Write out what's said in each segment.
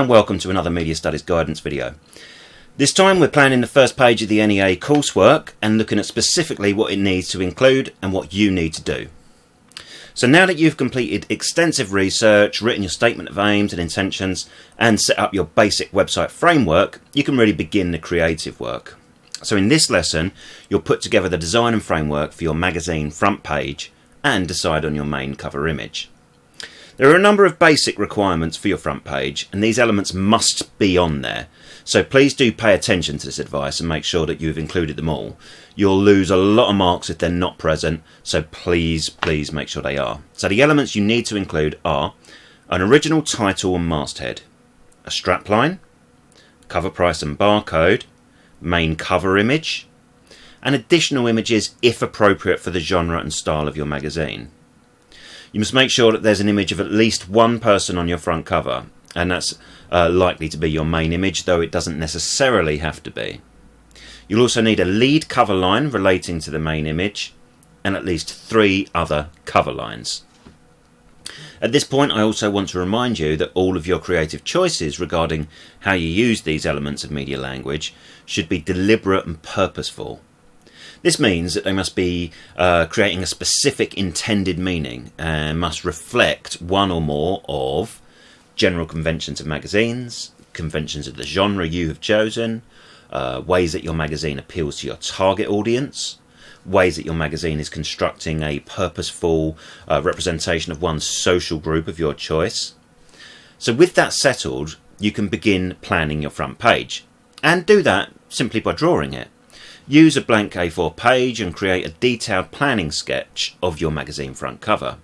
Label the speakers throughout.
Speaker 1: and welcome to another Media Studies guidance video. This time we're planning the first page of the NEA coursework and looking at specifically what it needs to include and what you need to do. So now that you've completed extensive research, written your statement of aims and intentions and set up your basic website framework, you can really begin the creative work. So in this lesson you'll put together the design and framework for your magazine front page and decide on your main cover image. There are a number of basic requirements for your front page and these elements must be on there. So please do pay attention to this advice and make sure that you've included them all. You'll lose a lot of marks if they're not present, so please make sure they are. So the elements you need to include are an original title and masthead, a strapline, cover price and barcode, main cover image, and additional images if appropriate for the genre and style of your magazine. You must make sure that there's an image of at least one person on your front cover, and that's likely to be your main image, though it doesn't necessarily have to be. You'll also need a lead cover line relating to the main image and at least 3 other cover lines. At this point I also want to remind you that all of your creative choices regarding how you use these elements of media language should be deliberate and purposeful. This means that they must be creating a specific intended meaning and must reflect one or more of general conventions of magazines, conventions of the genre you have chosen, ways that your magazine appeals to your target audience, ways that your magazine is constructing a purposeful representation of one social group of your choice. So with that settled, you can begin planning your front page, and do that simply by drawing it. Use a blank A4 page and create a detailed planning sketch of your magazine front cover.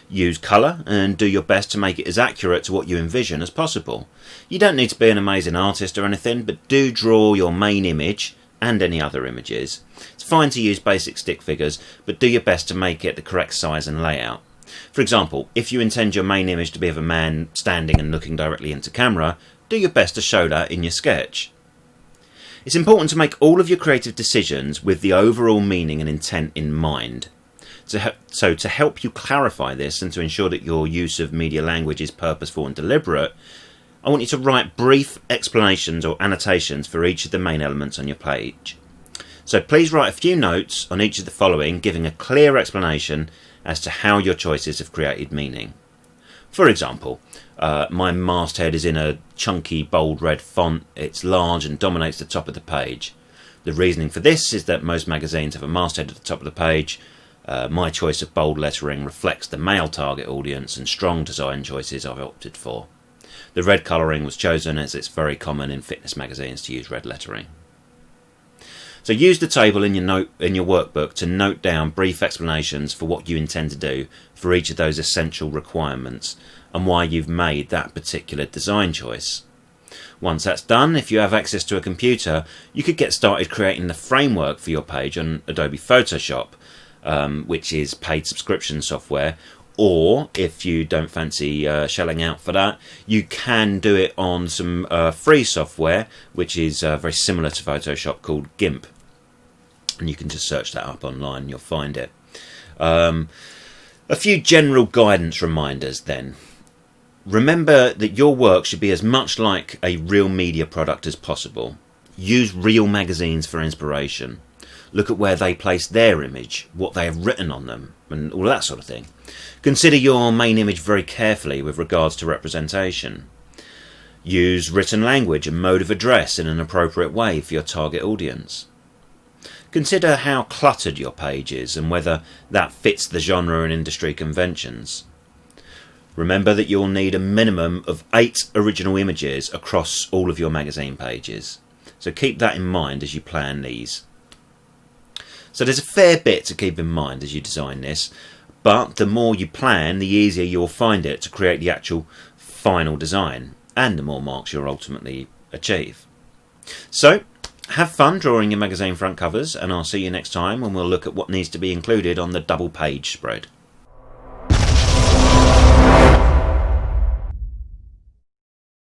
Speaker 1: Use colour and do your best to make it as accurate to what you envision as possible. You don't need to be an amazing artist or anything, but do draw your main image and any other images. It's fine to use basic stick figures, but do your best to make it the correct size and layout. For example, if you intend your main image to be of a man standing and looking directly into camera, do your best to show that in your sketch. It's important to make all of your creative decisions with the overall meaning and intent in mind. So to help you clarify this and to ensure that your use of media language is purposeful and deliberate, I want you to write brief explanations or annotations for each of the main elements on your page. So please write a few notes on each of the following, giving a clear explanation as to how your choices have created meaning. For example, my masthead is in a chunky bold red font. It's large and dominates the top of the page. The reasoning for this is that most magazines have a masthead at the top of the page. My choice of bold lettering reflects the male target audience and strong design choices I've opted for. The red colouring was chosen as it's very common in fitness magazines to use red lettering. So use the table in your workbook to note down brief explanations for what you intend to do for each of those essential requirements and why you've made that particular design choice. Once that's done, if you have access to a computer, you could get started creating the framework for your page on Adobe Photoshop, which is paid subscription software, or if you don't fancy shelling out for that, you can do it on some free software which is very similar to Photoshop, called GIMP, and you can just search that up online, you'll find it. A few general guidance reminders then. Remember that your work should be as much like a real media product as possible. Use real magazines for inspiration. Look at where they place their image, what they have written on them, and all that sort of thing. Consider your main image very carefully with regards to representation. Use written language and mode of address in an appropriate way for your target audience. Consider how cluttered your page is and whether that fits the genre and industry conventions. Remember that you'll need a minimum of 8 original images across all of your magazine pages. So keep that in mind as you plan these. So there's a fair bit to keep in mind as you design this, but the more you plan, the easier you'll find it to create the actual final design, and the more marks you'll ultimately achieve. So have fun drawing your magazine front covers, and I'll see you next time when we'll look at what needs to be included on the double page spread.